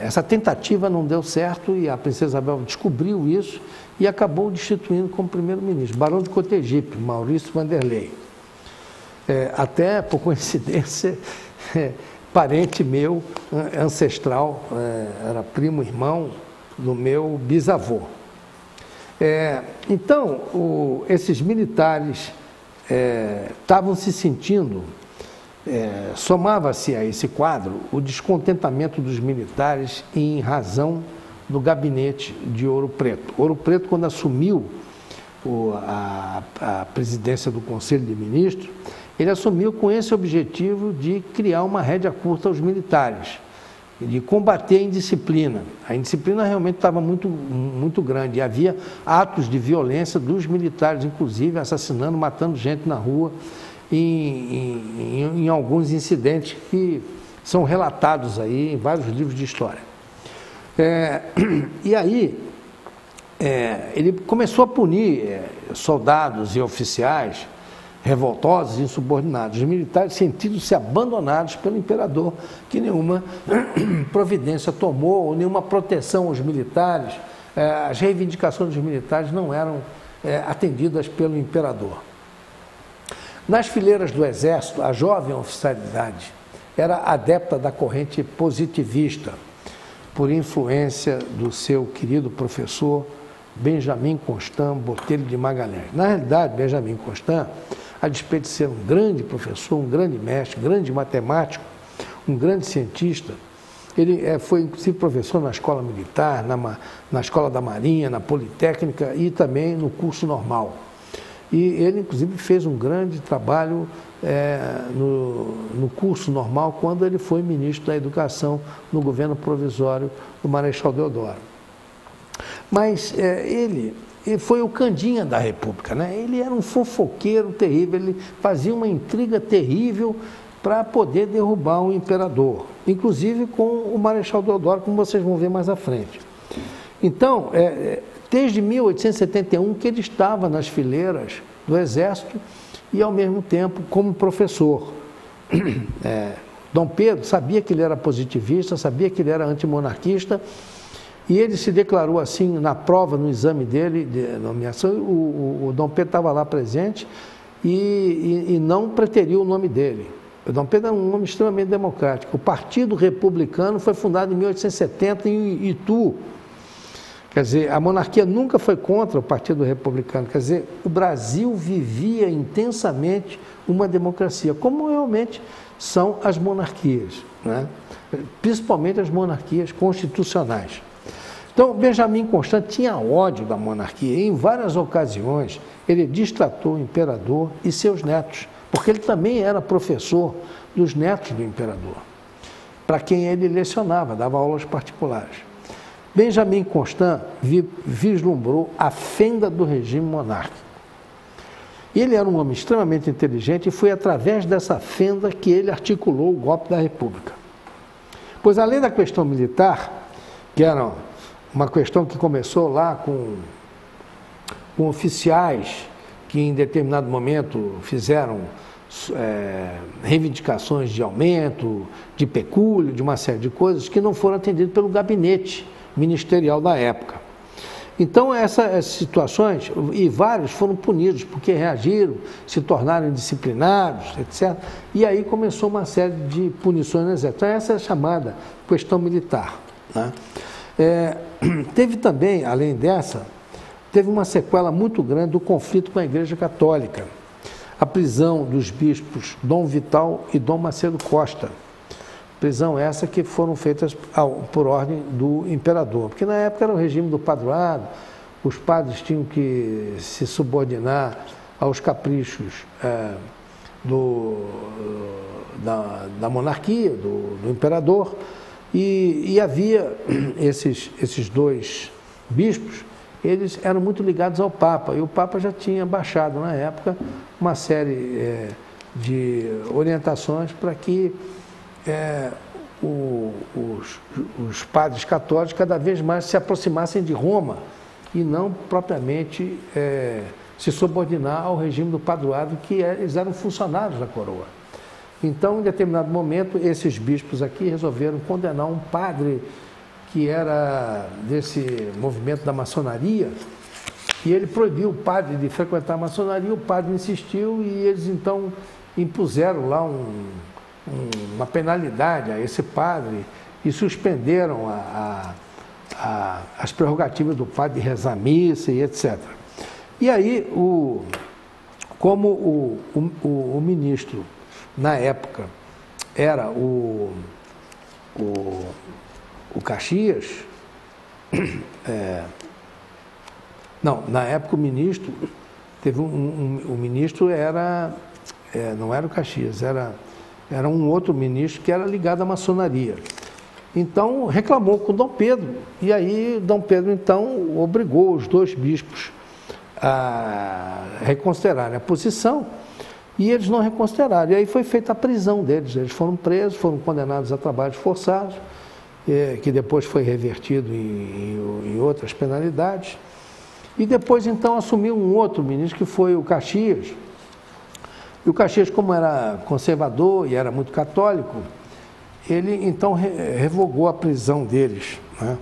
essa tentativa não deu certo e a princesa Isabel descobriu isso e acabou destituindo como primeiro-ministro, Barão de Cotegipe, Maurício Vanderlei. Até, por coincidência, parente meu, ancestral, era primo irmão do meu bisavô. Então, esses militares estavam se sentindo, somava-se a esse quadro o descontentamento dos militares em razão do gabinete de Ouro Preto. Ouro Preto, quando assumiu a presidência do Conselho de Ministros, ele assumiu com esse objetivo de criar uma rédea curta aos militares, de combater a indisciplina. A indisciplina realmente estava muito grande, e havia atos de violência dos militares, inclusive assassinando, matando gente na rua, em alguns incidentes que são relatados aí em vários livros de história. E aí, ele começou a punir soldados e oficiais revoltosos e insubordinados. Os militares sentiram-se abandonados pelo imperador, que nenhuma providência tomou, ou nenhuma proteção aos militares, as reivindicações dos militares não eram atendidas pelo imperador. Nas fileiras do exército, a jovem oficialidade era adepta da corrente positivista, por influência do seu querido professor Benjamin Constant Botelho de Magalhães. Na realidade, Benjamin Constant, a despeito de ser um grande professor, um grande mestre, um grande matemático, um grande cientista, ele foi inclusive professor na escola militar, na escola da Marinha, na Politécnica e também no curso normal. E ele inclusive fez um grande trabalho no curso normal quando ele foi ministro da Educação no governo provisório do Marechal Deodoro. Mas ele foi o Candinha da República, né? Ele era um fofoqueiro terrível, ele fazia uma intriga terrível para poder derrubar o imperador, inclusive com o Marechal Deodoro, como vocês vão ver mais à frente. Então, desde 1871 que ele estava nas fileiras do Exército e, ao mesmo tempo, como professor. Dom Pedro sabia que ele era positivista, sabia que ele era antimonarquista, e ele se declarou assim na prova, no exame dele de nomeação. O Dom Pedro estava lá presente e não preteriu o nome dele. O Dom Pedro era um nome extremamente democrático. O Partido Republicano foi fundado em 1870 em Itu. Quer dizer, a monarquia nunca foi contra o Partido Republicano. Quer dizer, o Brasil vivia intensamente uma democracia, como realmente são as monarquias, né? Principalmente as monarquias constitucionais. Então, Benjamin Constant tinha ódio da monarquia e, em várias ocasiões, ele destratou o imperador e seus netos, porque ele também era professor dos netos do imperador, para quem ele lecionava, dava aulas particulares. Benjamin Constant vislumbrou a fenda do regime monárquico. Ele era um homem extremamente inteligente e foi através dessa fenda que ele articulou o golpe da República. Pois, além da questão militar, que era uma questão que começou lá com oficiais que em determinado momento fizeram reivindicações de aumento, de pecúlio, de uma série de coisas que não foram atendidas pelo gabinete ministerial da época. Então, essas situações, e vários foram punidos porque reagiram, se tornaram indisciplinados, etc. E aí começou uma série de punições no exército. Então, essa é a chamada questão militar, né? Teve também, além dessa, teve uma sequela muito grande do conflito com a Igreja Católica. A prisão dos bispos Dom Vital e Dom Macedo Costa. Prisão essa que foram feitas por ordem do imperador, porque na época era o regime do padroado, os padres tinham que se subordinar aos caprichos da monarquia, do imperador, e havia esses dois bispos, eles eram muito ligados ao Papa, e o Papa já tinha baixado na época uma série de orientações para que os padres católicos cada vez mais se aproximassem de Roma e não propriamente se subordinar ao regime do padroado, que eles eram funcionários da coroa. Então, em determinado momento, esses bispos aqui resolveram condenar um padre que era desse movimento da maçonaria, e ele proibiu o padre de frequentar a maçonaria. O padre insistiu e eles então impuseram lá uma penalidade a esse padre e suspenderam as prerrogativas do padre de rezar missa e etc. E aí, como o ministro, na época, era o Caxias, não, na época o ministro, o ministro não era o Caxias, era um outro ministro que era ligado à maçonaria. Então, reclamou com Dom Pedro, e aí Dom Pedro, então, obrigou os dois bispos a reconsiderarem a posição, e eles não reconsideraram. E aí foi feita a prisão deles. Eles foram presos, foram condenados a trabalhos forçados, que depois foi revertido em outras penalidades. E depois, então, assumiu um outro ministro, que foi o Caxias. E o Caxias, como era conservador e era muito católico, ele, então, revogou a prisão deles, né?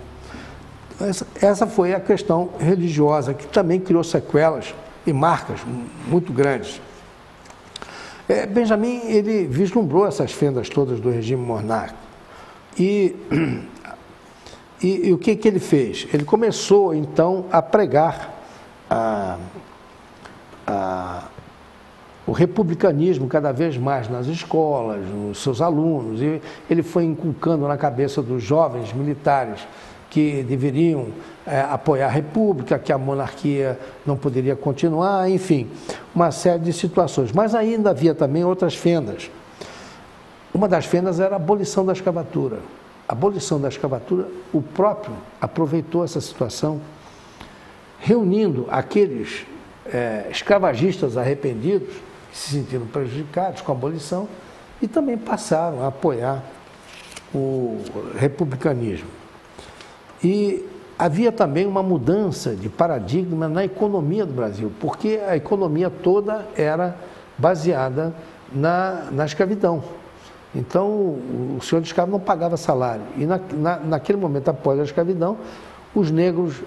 Essa foi a questão religiosa, que também criou sequelas e marcas muito grandes. Benjamin, ele vislumbrou essas fendas todas do regime monárquico. E o que ele fez? Ele começou, então, a pregar o republicanismo cada vez mais nas escolas, nos seus alunos. E ele foi inculcando na cabeça dos jovens militares que deveriam apoiar a república, que a monarquia não poderia continuar, enfim, uma série de situações. Mas ainda havia também outras fendas. Uma das fendas era a abolição da escravatura. A abolição da escravatura, o próprio aproveitou essa situação, reunindo aqueles escravagistas arrependidos, que se sentiram prejudicados com a abolição, e também passaram a apoiar o republicanismo. E havia também uma mudança de paradigma na economia do Brasil, porque a economia toda era baseada na escravidão. Então, o senhor de escravo não pagava salário. E naquele momento, após a escravidão, os negros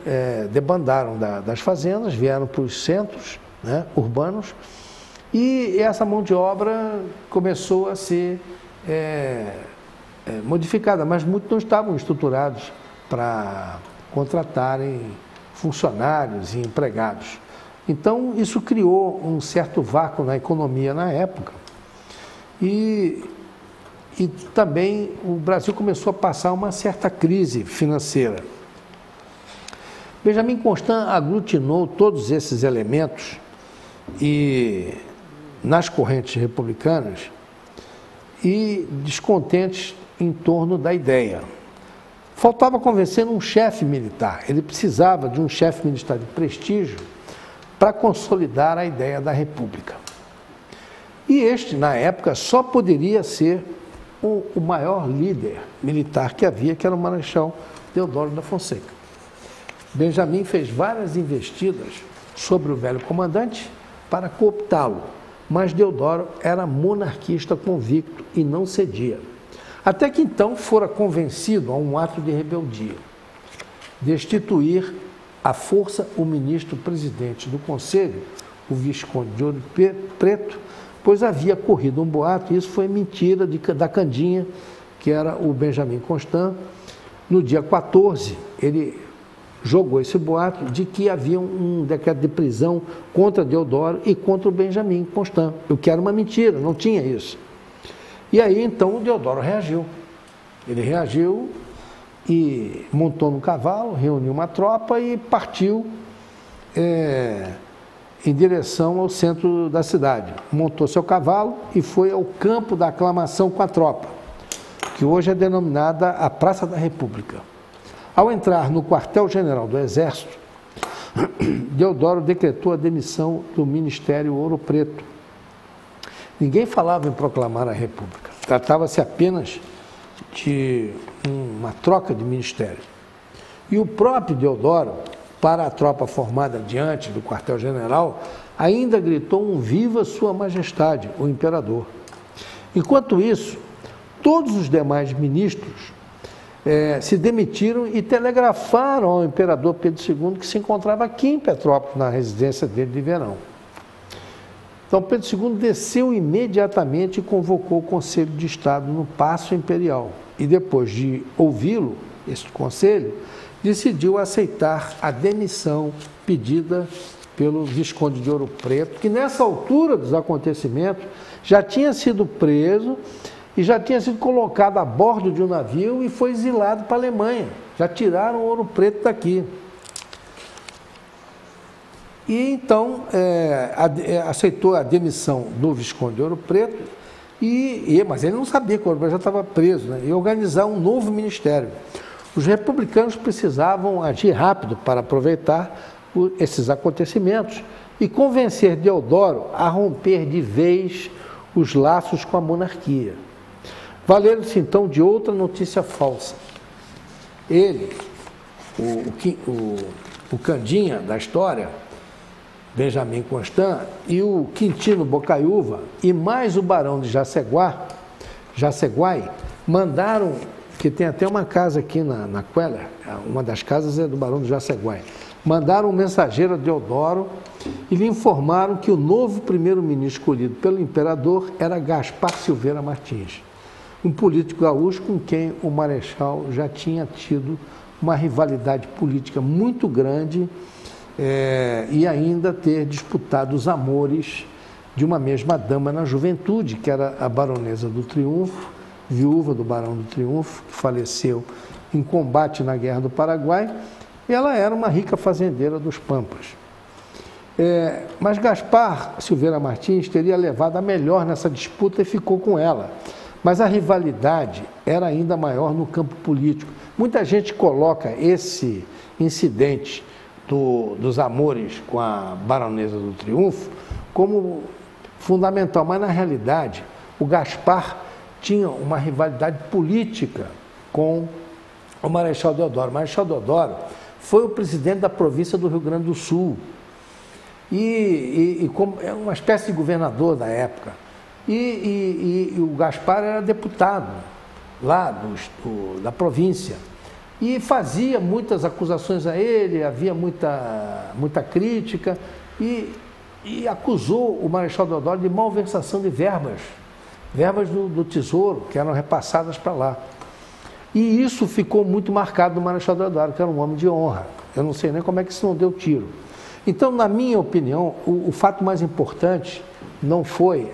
debandaram das fazendas, vieram para os centros, né, urbanos, e essa mão de obra começou a ser modificada, mas muitos não estavam estruturados para contratarem funcionários e empregados. Então, isso criou um certo vácuo na economia na época. E também o Brasil começou a passar uma certa crise financeira. Benjamin Constant aglutinou todos esses elementos nas correntes republicanas e descontentes em torno da ideia. Faltava convencer um chefe militar. Ele precisava de um chefe militar de prestígio para consolidar a ideia da república. E este, na época, só poderia ser o maior líder militar que havia, que era o Marechal Deodoro da Fonseca. Benjamin fez várias investidas sobre o velho comandante para cooptá-lo, mas Deodoro era monarquista convicto e não cedia. Até que então fora convencido a um ato de rebeldia, destituir à força o ministro-presidente do Conselho, o Visconde de Ouro Preto, pois havia corrido um boato, e isso foi mentira da Candinha, que era o Benjamin Constant. No dia 14, ele jogou esse boato de que havia um decreto de prisão contra Deodoro e contra o Benjamin Constant, o que era uma mentira, não tinha isso. E aí, então, o Deodoro reagiu. Ele reagiu e montou no cavalo, reuniu uma tropa e partiu em direção ao centro da cidade. Montou seu cavalo e foi ao campo da aclamação com a tropa, que hoje é denominada a Praça da República. Ao entrar no quartel-general do Exército, Deodoro decretou a demissão do Ministério Ouro Preto Ninguém falava em proclamar a República. Tratava-se apenas de uma troca de ministério. E o próprio Deodoro, para a tropa formada diante do quartel-general, ainda gritou um viva Sua Majestade, o imperador. Enquanto isso, todos os demais ministros se demitiram e telegrafaram ao imperador Pedro II, que se encontrava aqui em Petrópolis, na residência dele de verão. Então, Pedro II desceu imediatamente e convocou o Conselho de Estado no Paço Imperial. E depois de ouvi-lo, esse conselho, decidiu aceitar a demissão pedida pelo Visconde de Ouro Preto, que nessa altura dos acontecimentos já tinha sido preso e já tinha sido colocado a bordo de um navio e foi exilado para a Alemanha. Já tiraram Ouro Preto daqui. E então aceitou a demissão do Visconde de Ouro Preto, mas ele não sabia que o Ouro Preto já estava preso, né? E organizar um novo ministério. Os republicanos precisavam agir rápido para aproveitar esses acontecimentos e convencer Deodoro a romper de vez os laços com a monarquia. Valeram-se então de outra notícia falsa. Ele, o Candinha da história, Benjamin Constant, e o Quintino Bocaiúva, e mais o barão de Jaceguai, mandaram, que tem até uma casa aqui na Queller, uma das casas é do barão de Jaceguai, mandaram um mensageiro a Deodoro e lhe informaram que o novo primeiro-ministro escolhido pelo imperador era Gaspar Silveira Martins, um político gaúcho com quem o marechal já tinha tido uma rivalidade política muito grande e ainda ter disputado os amores de uma mesma dama na juventude, que era a baronesa do Triunfo, viúva do barão do Triunfo, que faleceu em combate na Guerra do Paraguai, e ela era uma rica fazendeira dos Pampas. Mas Gaspar Silveira Martins teria levado a melhor nessa disputa e ficou com ela. Mas a rivalidade era ainda maior no campo político. Muita gente coloca esse incidente dos amores com a baronesa do Triunfo como fundamental, mas na realidade o Gaspar tinha uma rivalidade política com o Marechal Deodoro. O Marechal Deodoro foi o presidente da província do Rio Grande do Sul e como é uma espécie de governador da época. E o Gaspar era deputado lá da província e fazia muitas acusações a ele, havia muita crítica e acusou o Marechal Deodoro de malversação de verbas do Tesouro, que eram repassadas para lá. E isso ficou muito marcado no Marechal Deodoro, que era um homem de honra. Eu não sei nem como é que isso não deu tiro. Então, na minha opinião, o fato mais importante não foi,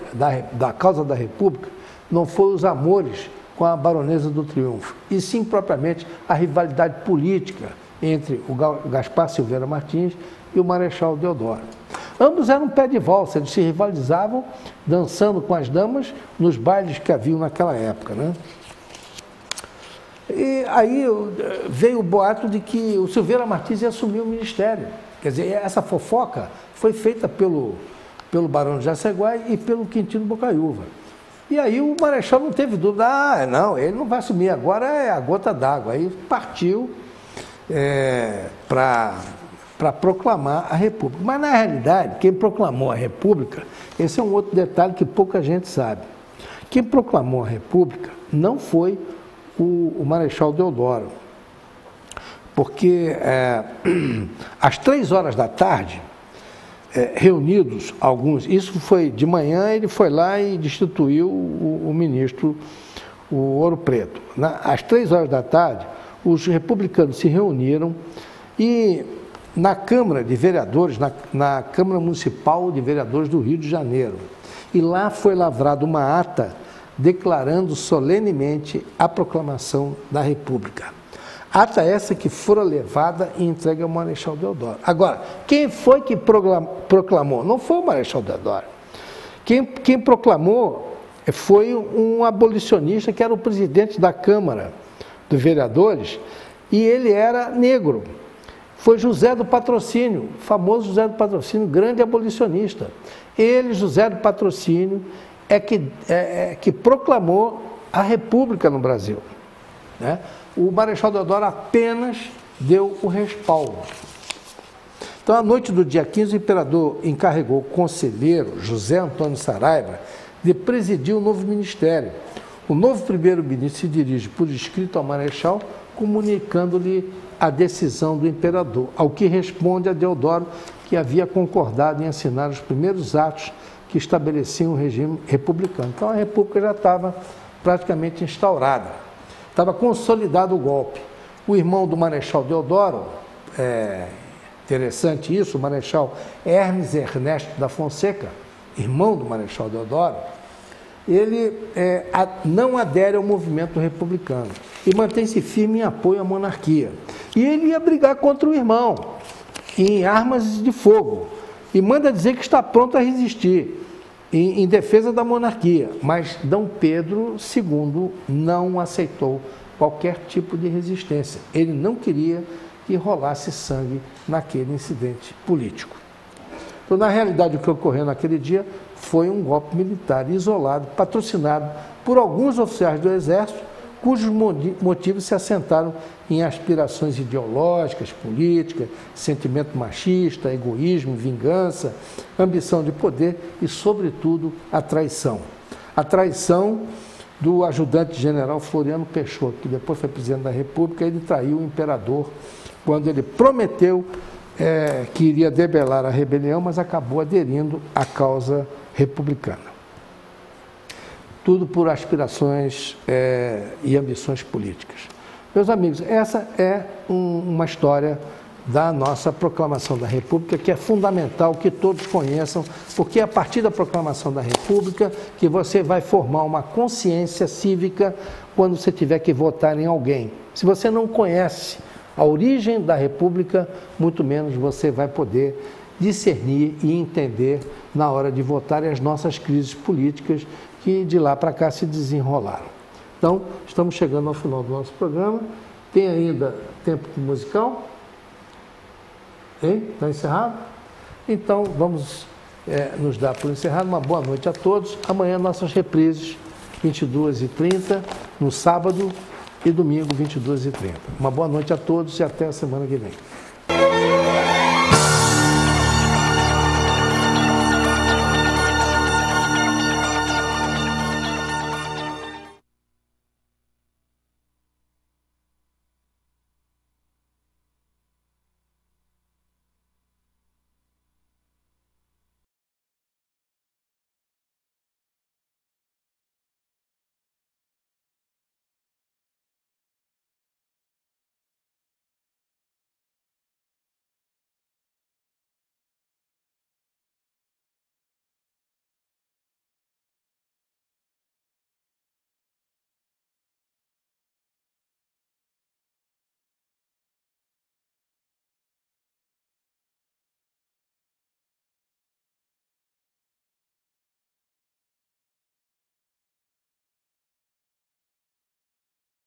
da causa da República, não foi os amores com a baronesa do Triunfo, e sim propriamente a rivalidade política entre o Gaspar Silveira Martins e o Marechal Deodoro. Ambos eram pé de valsa, eles se rivalizavam dançando com as damas nos bailes que haviam naquela época, né? E aí veio o boato de que o Silveira Martins ia assumir o ministério. Quer dizer, essa fofoca foi feita pelo barão de Jaceguai e pelo Quintino Bocaiúva. E aí o Marechal não teve dúvida, não, ele não vai assumir, agora é a gota d'água. Aí partiu para proclamar a República. Mas, na realidade, quem proclamou a República, esse é um outro detalhe que pouca gente sabe. Quem proclamou a República não foi o Marechal Deodoro, porque às 3 horas da tarde, reunidos alguns, isso foi de manhã, ele foi lá e destituiu o ministro, o Ouro Preto. Às 3 horas da tarde, os republicanos se reuniram e na Câmara de Vereadores, na Câmara Municipal de Vereadores do Rio de Janeiro, e lá foi lavrada uma ata declarando solenemente a proclamação da República. Ata essa que fora levada e entregue ao Marechal Deodoro. Agora, quem foi que proclamou? Não foi o Marechal Deodoro. Quem proclamou foi um abolicionista que era o presidente da Câmara dos Vereadores e ele era negro. Foi José do Patrocínio, famoso José do Patrocínio, grande abolicionista. Ele, José do Patrocínio, que proclamou a República no Brasil, né? O Marechal Deodoro apenas deu o respaldo. Então, à noite do dia 15, o imperador encarregou o conselheiro José Antônio Saraiva de presidir o novo ministério. O novo primeiro-ministro se dirige por escrito ao Marechal, comunicando-lhe a decisão do imperador, ao que responde a Deodoro, que havia concordado em assinar os primeiros atos que estabeleciam o regime republicano. Então, a República já estava praticamente instaurada, estava consolidado o golpe. O irmão do Marechal Deodoro, interessante isso, o Marechal Hermes Ernesto da Fonseca, irmão do Marechal Deodoro, ele não adere ao movimento republicano e mantém-se firme em apoio à monarquia. E ele ia brigar contra o irmão, em armas de fogo, e manda dizer que está pronto a resistir, em defesa da monarquia. Mas D. Pedro II não aceitou qualquer tipo de resistência. Ele não queria que rolasse sangue naquele incidente político. Então, na realidade, o que ocorreu naquele dia foi um golpe militar isolado, patrocinado por alguns oficiais do Exército, cujos motivos se assentaram em aspirações ideológicas, políticas, sentimento machista, egoísmo, vingança, ambição de poder e, sobretudo, a traição. A traição do ajudante-general Floriano Peixoto, que depois foi presidente da República. Ele traiu o imperador quando ele prometeu que iria debelar a rebelião, mas acabou aderindo à causa republicana. Tudo por aspirações e ambições políticas. Meus amigos, essa é uma história da nossa proclamação da República, que é fundamental que todos conheçam, porque é a partir da proclamação da República que você vai formar uma consciência cívica quando você tiver que votar em alguém. Se você não conhece a origem da República, muito menos você vai poder discernir e entender na hora de votar as nossas crises políticas que de lá para cá se desenrolaram. Então, estamos chegando ao final do nosso programa. Tem ainda tempo musical? Está encerrado? Então, vamos nos dar por encerrado. Uma boa noite a todos. Amanhã, nossas reprises, 22h30, no sábado e domingo, 22h30. Uma boa noite a todos e até a semana que vem.